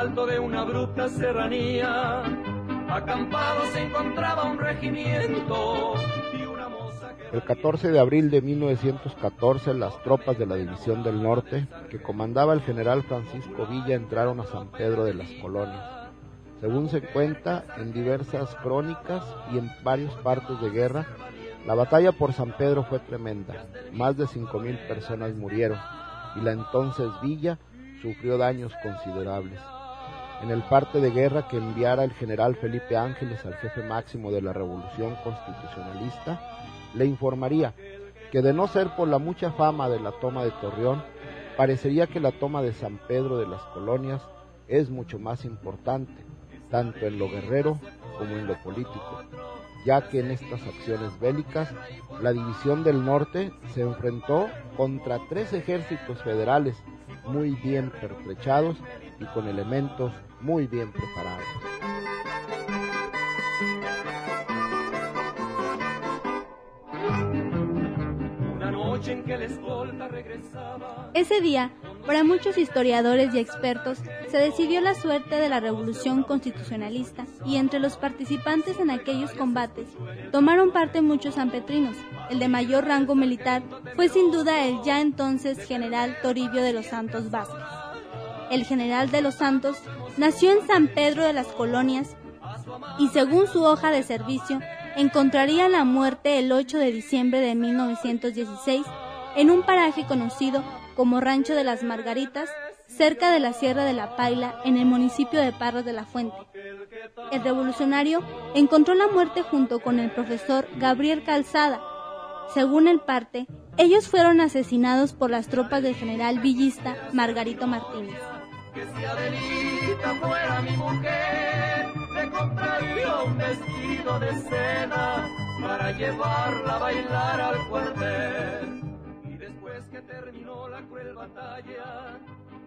alto de una abrupta serranía, acampado se encontraba un regimiento y una moza que... El 14 de abril de 1914, las tropas de la División del Norte, que comandaba el general Francisco Villa, entraron a San Pedro de las Colonias. Según se cuenta en diversas crónicas y en varias partes de guerra, la batalla por San Pedro fue tremenda. Más de 5,000 personas murieron y la entonces Villa sufrió daños considerables. En el parte de guerra que enviara el general Felipe Ángeles al jefe máximo de la Revolución Constitucionalista, le informaría que de no ser por la mucha fama de la toma de Torreón, parecería que la toma de San Pedro de las Colonias es mucho más importante, tanto en lo guerrero como en lo político, ya que en estas acciones bélicas la División del Norte se enfrentó contra 3 ejércitos federales muy bien pertrechados y con elementos muy bien preparados. Ese día, para muchos historiadores y expertos, se decidió la suerte de la Revolución Constitucionalista y entre los participantes en aquellos combates tomaron parte muchos sanpetrinos. El de mayor rango militar fue sin duda el ya entonces general Toribio de los Santos Vázquez. El general de los Santos nació en San Pedro de las Colonias y según su hoja de servicio encontraría la muerte el 8 de diciembre de 1916 en un paraje conocido como Rancho de las Margaritas, cerca de la Sierra de la Paila, en el municipio de Parras de la Fuente. El revolucionario encontró la muerte junto con el profesor Gabriel Calzada. Según el parte, ellos fueron asesinados por las tropas del general villista Margarito Martínez. Que si Adelita fuera mi mujer, le compraría un vestido de seda para llevarla a bailar al cuartel. Y después que terminó la cruel batalla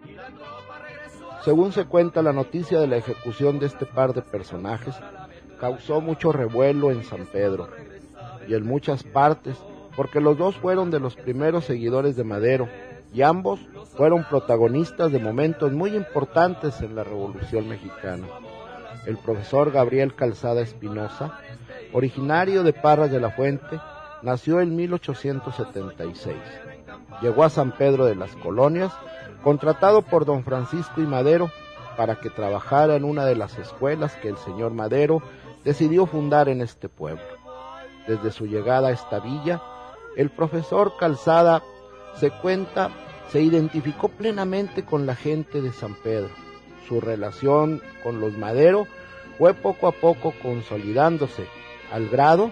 y la tropa regresó... Según se cuenta, la noticia de la ejecución de este par de personajes causó mucho revuelo en San Pedro y en muchas partes, porque los dos fueron de los primeros seguidores de Madero y ambos fueron protagonistas de momentos muy importantes en la Revolución Mexicana. El profesor Gabriel Calzada Espinosa, originario de Parras de la Fuente, nació en 1876. Llegó a San Pedro de las Colonias, contratado por don Francisco I. Madero para que trabajara en una de las escuelas que el señor Madero decidió fundar en este pueblo. Desde su llegada a esta villa, el profesor Calzada, se cuenta, se identificó plenamente con la gente de San Pedro. Su relación con los Madero fue poco a poco consolidándose, al grado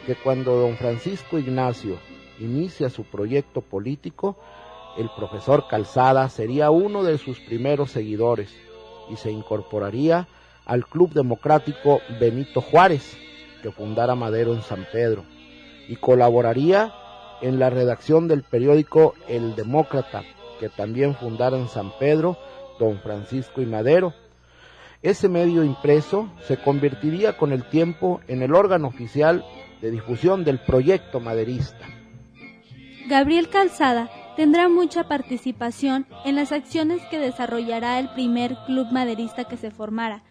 que cuando don Francisco Ignacio inicia su proyecto político, el profesor Calzada sería uno de sus primeros seguidores y se incorporaría al Club Democrático Benito Juárez, que fundara Madero en San Pedro, y colaboraría en la redacción del periódico El Demócrata, que también fundara en San Pedro don Francisco I. Madero. Ese medio impreso se convertiría con el tiempo en el órgano oficial de difusión del proyecto maderista. Gabriel Calzada tendrá mucha participación en las acciones que desarrollará el primer club maderista que se formara.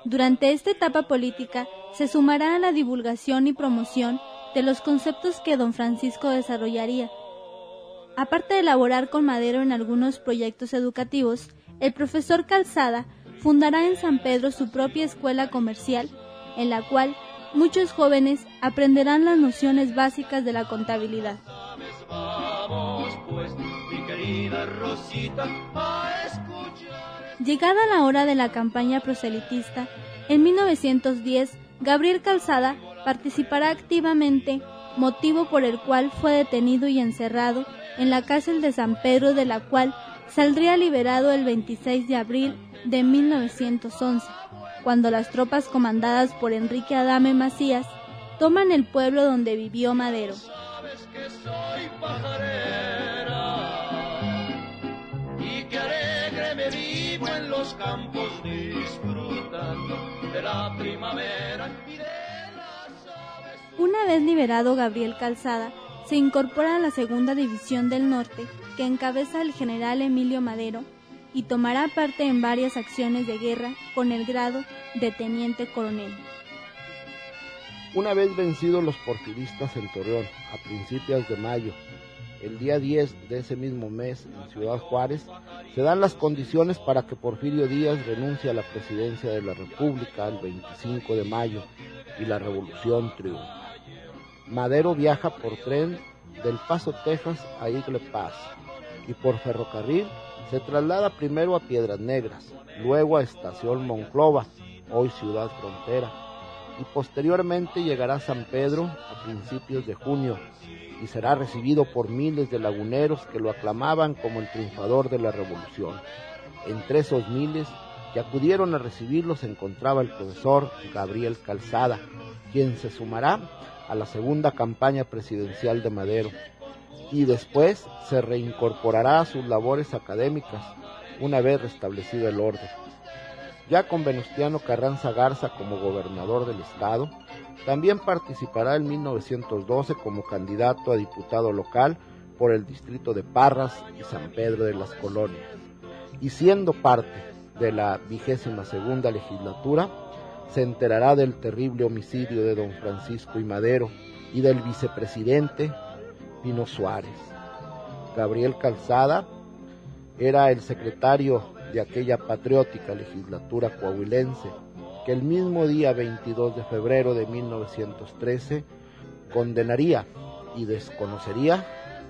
Durante esta etapa política se sumará a la divulgación y promoción de los conceptos que don Francisco desarrollaría. Aparte de elaborar con Madero en algunos proyectos educativos, el profesor Calzada fundará en San Pedro su propia escuela comercial, en la cual muchos jóvenes aprenderán las nociones básicas de la contabilidad. Llegada la hora de la campaña proselitista, en 1910, Gabriel Calzada participará activamente, motivo por el cual fue detenido y encerrado en la cárcel de San Pedro, de la cual saldría liberado el 26 de abril de 1911, cuando las tropas comandadas por Enrique Adame Macías toman el pueblo donde vivió Madero. Sabes que soy pajarera y que alegre me vivo en los campos disfrutando de la primavera y de las aves. Una vez liberado Gabriel Calzada, se incorpora a la Segunda División del Norte, que encabeza el general Emilio Madero, y tomará parte en varias acciones de guerra con el grado de teniente coronel. Una vez vencidos los porfiristas en Torreón, a principios de mayo, el día 10 de ese mismo mes, en Ciudad Juárez, se dan las condiciones para que Porfirio Díaz renuncie a la presidencia de la República el 25 de mayo y la revolución triunfa. Madero viaja por tren del Paso, Texas a Eagle Pass y por ferrocarril se traslada primero a Piedras Negras, luego a Estación Monclova, hoy Ciudad Frontera, y posteriormente llegará a San Pedro a principios de junio y será recibido por miles de laguneros que lo aclamaban como el triunfador de la revolución. Entre esos miles que acudieron a recibirlo se encontraba el profesor Gabriel Calzada, quien se sumará a la segunda campaña presidencial de Madero y después se reincorporará a sus labores académicas una vez restablecido el orden. Ya con Venustiano Carranza Garza como gobernador del estado, también participará en 1912 como candidato a diputado local por el distrito de Parras y San Pedro de las Colonias. Y siendo parte de la 22ª legislatura, se enterará del terrible homicidio de don Francisco I. Madero y del vicepresidente Pino Suárez. Gabriel Calzada era el secretario de aquella patriótica legislatura coahuilense que el mismo día 22 de febrero de 1913 condenaría y desconocería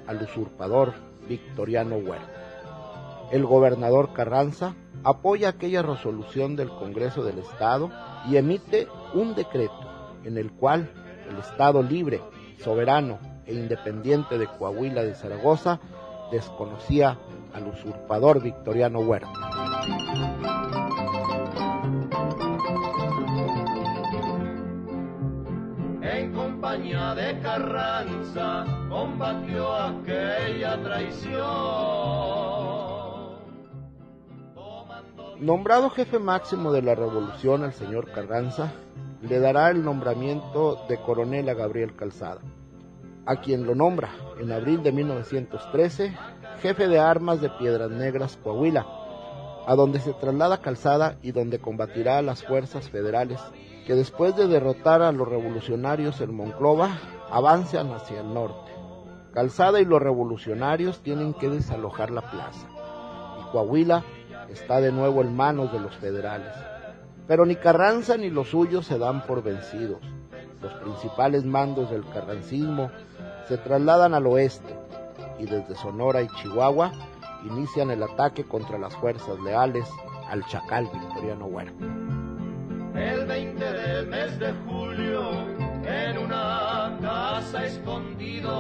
al usurpador Victoriano Huerta. El gobernador Carranza apoya aquella resolución del Congreso del Estado y emite un decreto en el cual el Estado libre, soberano e independiente de Coahuila de Zaragoza desconocía al usurpador Victoriano Huerta. En compañía de Carranza combatió aquella traición. Nombrado jefe máximo de la revolución al señor Carranza, le dará el nombramiento de coronel a Gabriel Calzada, a quien lo nombra en abril de 1913 jefe de armas de Piedras Negras, Coahuila, a donde se traslada Calzada y donde combatirá a las fuerzas federales, que después de derrotar a los revolucionarios en Monclova, avanzan hacia el norte. Calzada y los revolucionarios tienen que desalojar la plaza, y Coahuila está de nuevo en manos de los federales. Pero ni Carranza ni los suyos se dan por vencidos. Los principales mandos del carrancismo se trasladan al oeste, y desde Sonora y Chihuahua inician el ataque contra las fuerzas leales al chacal Victoriano Huerta. El 20 del mes de julio, en una casa escondidos.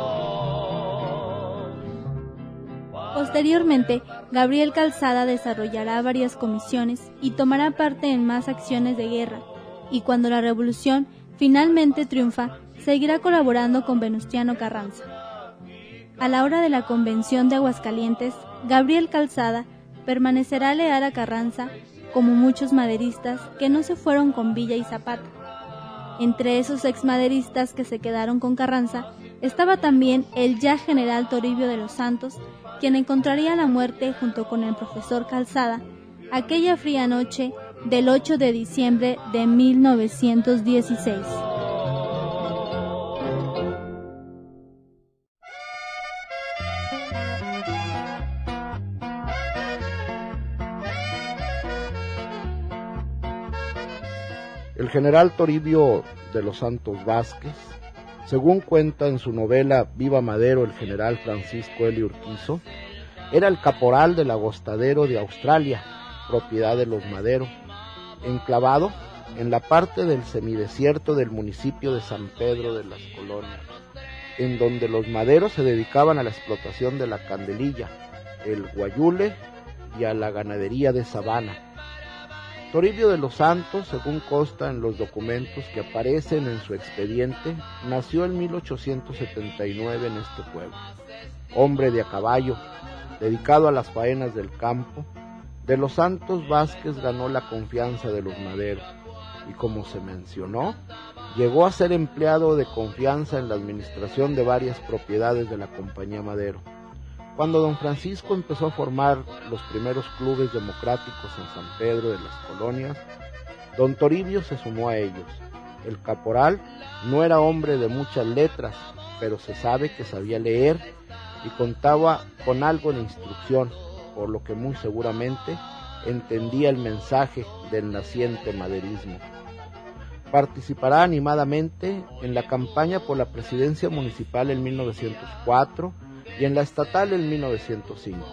Posteriormente, Gabriel Calzada desarrollará varias comisiones y tomará parte en más acciones de guerra, y cuando la revolución finalmente triunfa, seguirá colaborando con Venustiano Carranza. A la hora de la Convención de Aguascalientes, Gabriel Calzada permanecerá leal a Carranza, como muchos maderistas que no se fueron con Villa y Zapata. Entre esos exmaderistas que se quedaron con Carranza estaba también el ya general Toribio de los Santos, quien encontraría la muerte junto con el profesor Calzada aquella fría noche del 8 de diciembre de 1916. El general Toribio de los Santos Vázquez, según cuenta en su novela Viva Madero el general Francisco L. Urquizo, era el caporal del agostadero de Australia, propiedad de los Madero, enclavado en la parte del semidesierto del municipio de San Pedro de las Colonias, en donde los Maderos se dedicaban a la explotación de la candelilla, el guayule y a la ganadería de sabana. Toribio de los Santos, según consta en los documentos que aparecen en su expediente, nació en 1879 en este pueblo. Hombre de a caballo, dedicado a las faenas del campo, de los Santos Vázquez ganó la confianza de los Maderos y, como se mencionó, llegó a ser empleado de confianza en la administración de varias propiedades de la Compañía Madero. Cuando don Francisco empezó a formar los primeros clubes democráticos en San Pedro de las Colonias, don Toribio se sumó a ellos. El caporal no era hombre de muchas letras, pero se sabe que sabía leer y contaba con algo de instrucción, por lo que muy seguramente entendía el mensaje del naciente maderismo. Participará animadamente en la campaña por la presidencia municipal en 1904 y en la estatal en 1905.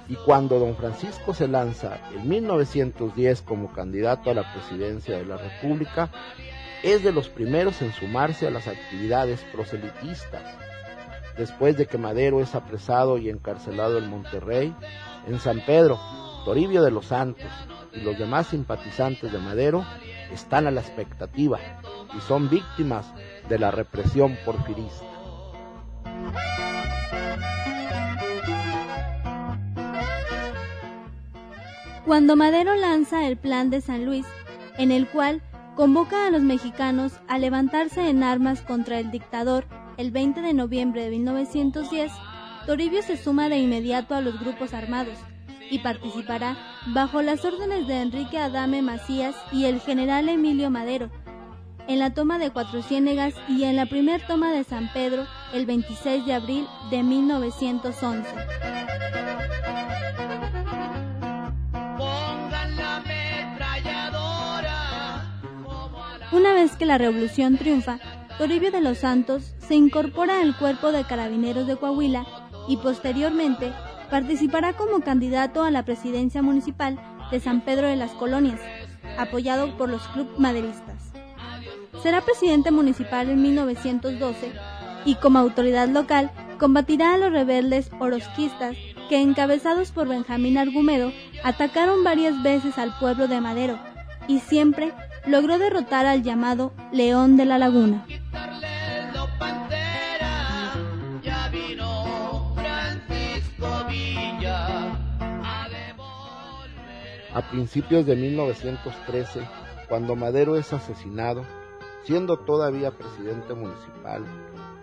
Y cuando don Francisco se lanza en 1910 como candidato a la presidencia de la República, es de los primeros en sumarse a las actividades proselitistas. Después de que Madero es apresado y encarcelado en Monterrey, en San Pedro, Toribio de los Santos y los demás simpatizantes de Madero están a la expectativa y son víctimas de la represión porfirista. Cuando Madero lanza el Plan de San Luis, en el cual convoca a los mexicanos a levantarse en armas contra el dictador el 20 de noviembre de 1910, Toribio se suma de inmediato a los grupos armados y participará bajo las órdenes de Enrique Adame Macías y el general Emilio Madero en la toma de Cuatro Ciénegas y en la primera toma de San Pedro el 26 de abril de 1911. Una vez que la revolución triunfa, Toribio de los Santos se incorpora al Cuerpo de Carabineros de Coahuila y posteriormente participará como candidato a la presidencia municipal de San Pedro de las Colonias, apoyado por los clubes maderistas. Será presidente municipal en 1912 y como autoridad local combatirá a los rebeldes orozquistas que, encabezados por Benjamín Argumedo, atacaron varias veces al pueblo de Madero y siempre logró derrotar al llamado León de la Laguna. A principios de 1913, cuando Madero es asesinado, siendo todavía presidente municipal,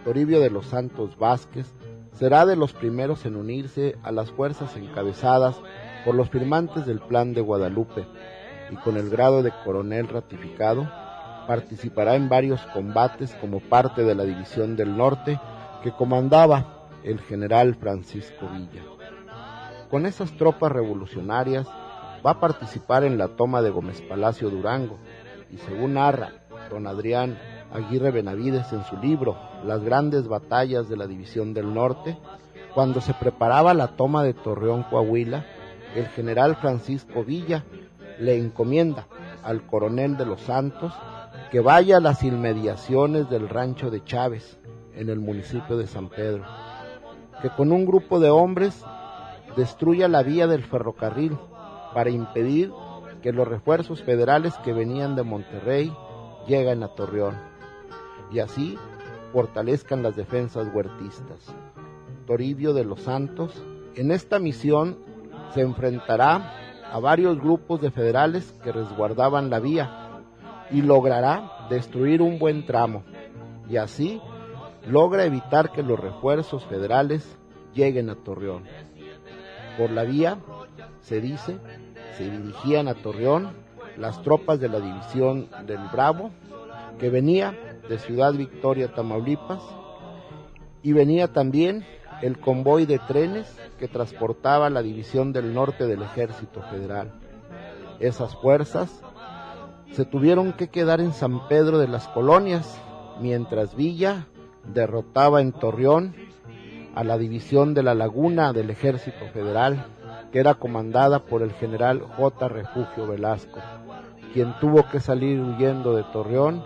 Toribio de los Santos Vázquez será de los primeros en unirse a las fuerzas encabezadas por los firmantes del Plan de Guadalupe, y con el grado de coronel ratificado, participará en varios combates como parte de la División del Norte que comandaba el general Francisco Villa. Con esas tropas revolucionarias va a participar en la toma de Gómez Palacio Durango, y según narra don Adrián Aguirre Benavides en su libro Las grandes batallas de la División del Norte, cuando se preparaba la toma de Torreón, Coahuila, el general Francisco Villa le encomienda al coronel de los Santos que vaya a las inmediaciones del rancho de Chávez, en el municipio de San Pedro, que con un grupo de hombres destruya la vía del ferrocarril para impedir que los refuerzos federales que venían de Monterrey lleguen a Torreón y así fortalezcan las defensas huertistas. Toribio de los Santos en esta misión se enfrentará a varios grupos de federales que resguardaban la vía y logrará destruir un buen tramo, y así logra evitar que los refuerzos federales lleguen a Torreón. Por la vía, se dice, se dirigían a Torreón las tropas de la División del Bravo, que venía de Ciudad Victoria, Tamaulipas, y venía también el convoy de trenes que transportaba la División del Norte del Ejército Federal. Esas fuerzas se tuvieron que quedar en San Pedro de las Colonias, mientras Villa derrotaba en Torreón a la División de la Laguna del Ejército Federal, que era comandada por el general J. Refugio Velasco, quien tuvo que salir huyendo de Torreón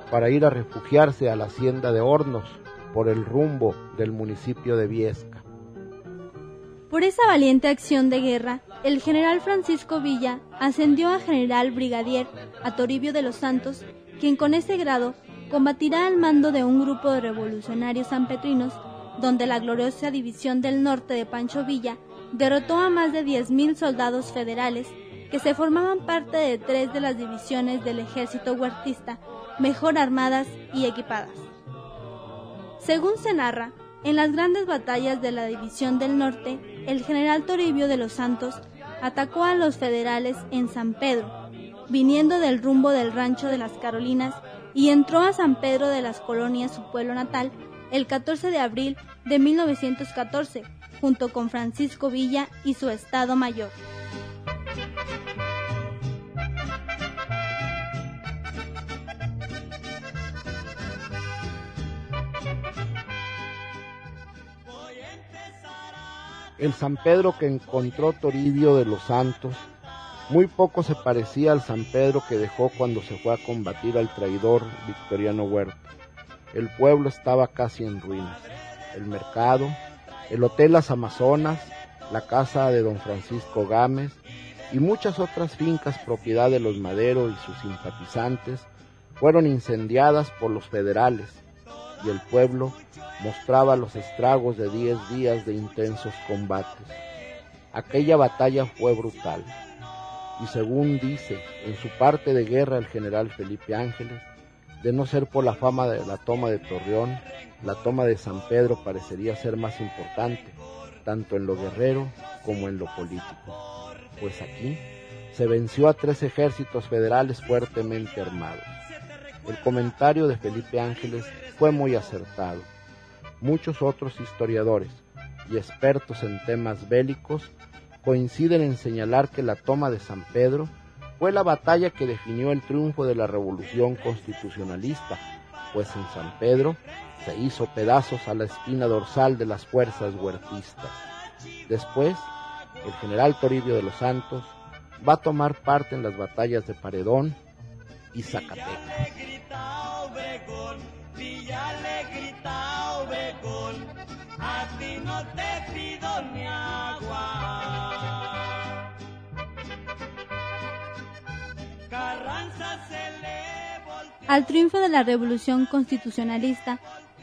para ir a refugiarse a la hacienda de Hornos, por el rumbo del municipio de Viesca. Por esa valiente acción de guerra, el general Francisco Villa ascendió a general brigadier a Toribio de los Santos, quien con ese grado combatirá al mando de un grupo de revolucionarios sanpetrinos, donde la gloriosa División del Norte de Pancho Villa derrotó a más de 10,000 soldados federales que se formaban parte de 3 de las divisiones del ejército huertista mejor armadas y equipadas. Según se narra, En las grandes batallas de la División del Norte, el general Toribio de los Santos atacó a los federales en San Pedro, viniendo del rumbo del Rancho de las Carolinas, y entró a San Pedro de las Colonias, su pueblo natal, el 14 de abril de 1914, junto con Francisco Villa y su Estado Mayor. El San Pedro que encontró Toribio de los Santos muy poco se parecía al San Pedro que dejó cuando se fue a combatir al traidor Victoriano Huerta. El pueblo estaba casi en ruinas. El mercado, el hotel Las Amazonas, la casa de don Francisco Gámez y muchas otras fincas propiedad de los Madero y sus simpatizantes fueron incendiadas por los federales, y el pueblo mostraba los estragos de 10 días de intensos combates. Aquella batalla fue brutal, y según dice en su parte de guerra el general Felipe Ángeles, de no ser por la fama de la toma de Torreón, la toma de San Pedro parecería ser más importante, tanto en lo guerrero como en lo político, pues aquí se venció a 3 ejércitos federales fuertemente armados. El comentario de Felipe Ángeles fue muy acertado. Muchos otros historiadores y expertos en temas bélicos coinciden en señalar que la toma de San Pedro fue la batalla que definió el triunfo de la Revolución Constitucionalista, pues en San Pedro se hizo pedazos a la espina dorsal de las fuerzas huertistas. Después, el general Toribio de los Santos va a tomar parte en las batallas de Paredón y Zacatecas. Al triunfo de la Revolución Constitucionalista,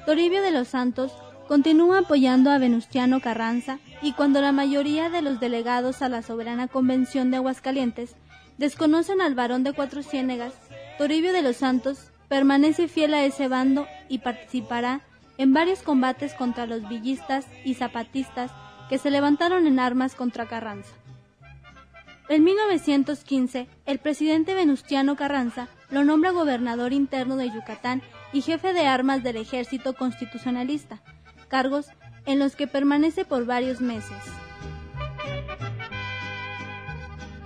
Toribio de los Santos continúa apoyando a Venustiano Carranza, y cuando la mayoría de los delegados a la Soberana Convención de Aguascalientes desconocen al Barón de Cuatro Ciénegas, Toribio de los Santos permanece fiel a ese bando y participará en varios combates contra los villistas y zapatistas que se levantaron en armas contra Carranza. En 1915, el presidente Venustiano Carranza lo nombra gobernador interno de Yucatán y jefe de armas del Ejército Constitucionalista, cargos en los que permanece por varios meses.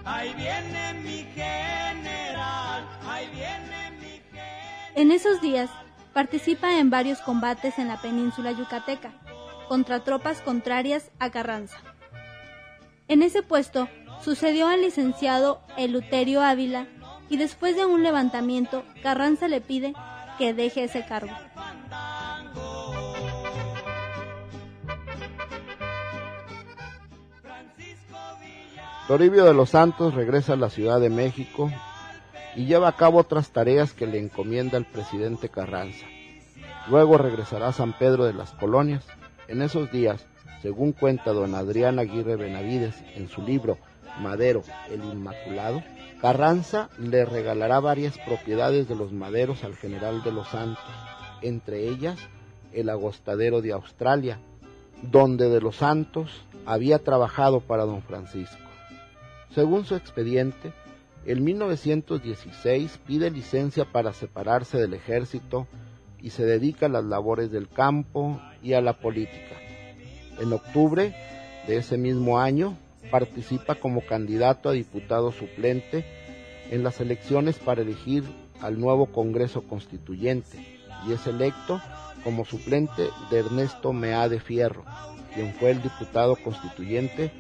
Ahí viene mi general, ahí viene mi general. En esos días, participa en varios combates en la península yucateca, contra tropas contrarias a Carranza. En ese puesto, sucedió al licenciado Eleuterio Ávila, y después de un levantamiento, Carranza le pide que deje ese cargo. Toribio de los Santos regresa a la Ciudad de México y lleva a cabo otras tareas que le encomienda el presidente Carranza. Luego regresará a San Pedro de las Colonias. En esos días, según cuenta don Adrián Aguirre Benavides en su libro Madero, el Inmaculado, Carranza le regalará varias propiedades de los Maderos al general de los Santos, entre ellas el agostadero de Australia, donde de los Santos había trabajado para don Francisco. Según su expediente, en 1916 pide licencia para separarse del ejército y se dedica a las labores del campo y a la política. En octubre de ese mismo año, participa como candidato a diputado suplente en las elecciones para elegir al nuevo Congreso Constituyente y es electo como suplente de Ernesto Meade Fierro, quien fue el diputado constituyente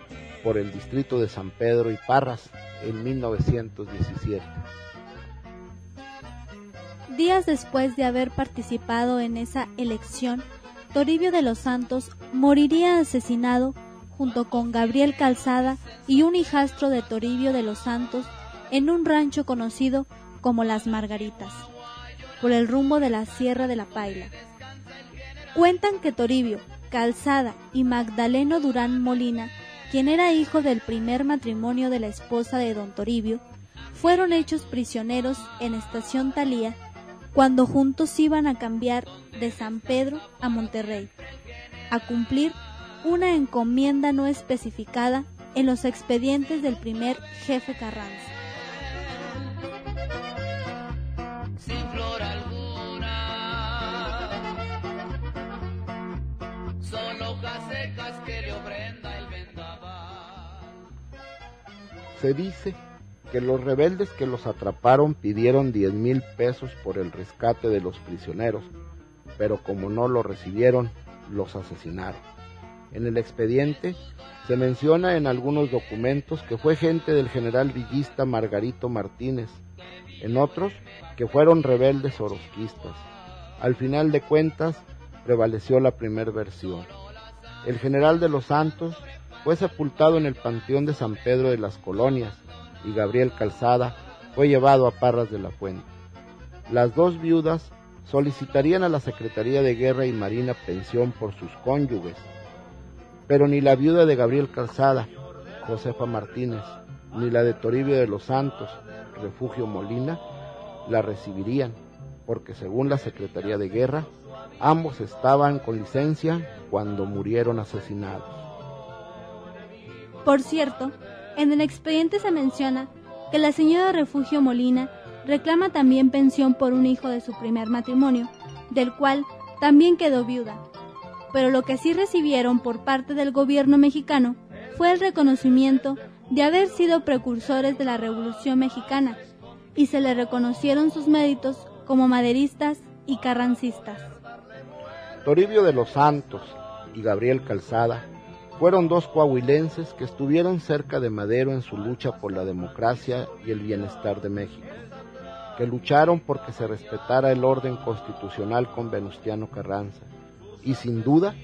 por el distrito de San Pedro y Parras en 1917. Días después de haber participado en esa elección, Toribio de los Santos moriría asesinado junto con Gabriel Calzada y un hijastro de Toribio de los Santos en un rancho conocido como Las Margaritas, por el rumbo de la Sierra de la Paila. Cuentan que Toribio, Calzada y Magdaleno Durán Molina, quien era hijo del primer matrimonio de la esposa de don Toribio, fueron hechos prisioneros en Estación Talía cuando juntos iban a cambiar de San Pedro a Monterrey. a cumplir una encomienda no especificada en los expedientes del primer jefe Carranza. Sin flor alguna, son hojas secas que le ofrenda el vendaval. Se dice que los rebeldes que los atraparon pidieron 10,000 pesos por el rescate de los prisioneros, pero como no lo recibieron, los asesinaron. En el expediente se menciona en algunos documentos que fue gente del general villista Margarito Martínez, en otros que fueron rebeldes orozquistas. Al final de cuentas, prevaleció la primera versión. El general de los Santos fue sepultado en el Panteón de San Pedro de las Colonias y Gabriel Calzada fue llevado a Parras de la Fuente. Las dos viudas solicitarían a la Secretaría de Guerra y Marina pensión por sus cónyuges, pero ni la viuda de Gabriel Calzada, Josefa Martínez, ni la de Toribio de los Santos, Refugio Molina, la recibirían, porque según la Secretaría de Guerra, ambos estaban con licencia cuando murieron asesinados. Por cierto, en el expediente se menciona que la señora Refugio Molina reclama también pensión por un hijo de su primer matrimonio, del cual también quedó viuda. Pero lo que sí recibieron por parte del gobierno mexicano fue el reconocimiento de haber sido precursores de la Revolución Mexicana y se le reconocieron sus méritos como maderistas y carrancistas. Toribio de los Santos y Gabriel Calzada fueron dos coahuilenses que estuvieron cerca de Madero en su lucha por la democracia y el bienestar de México, que lucharon porque se respetara el orden constitucional con Venustiano Carranza, y sin duda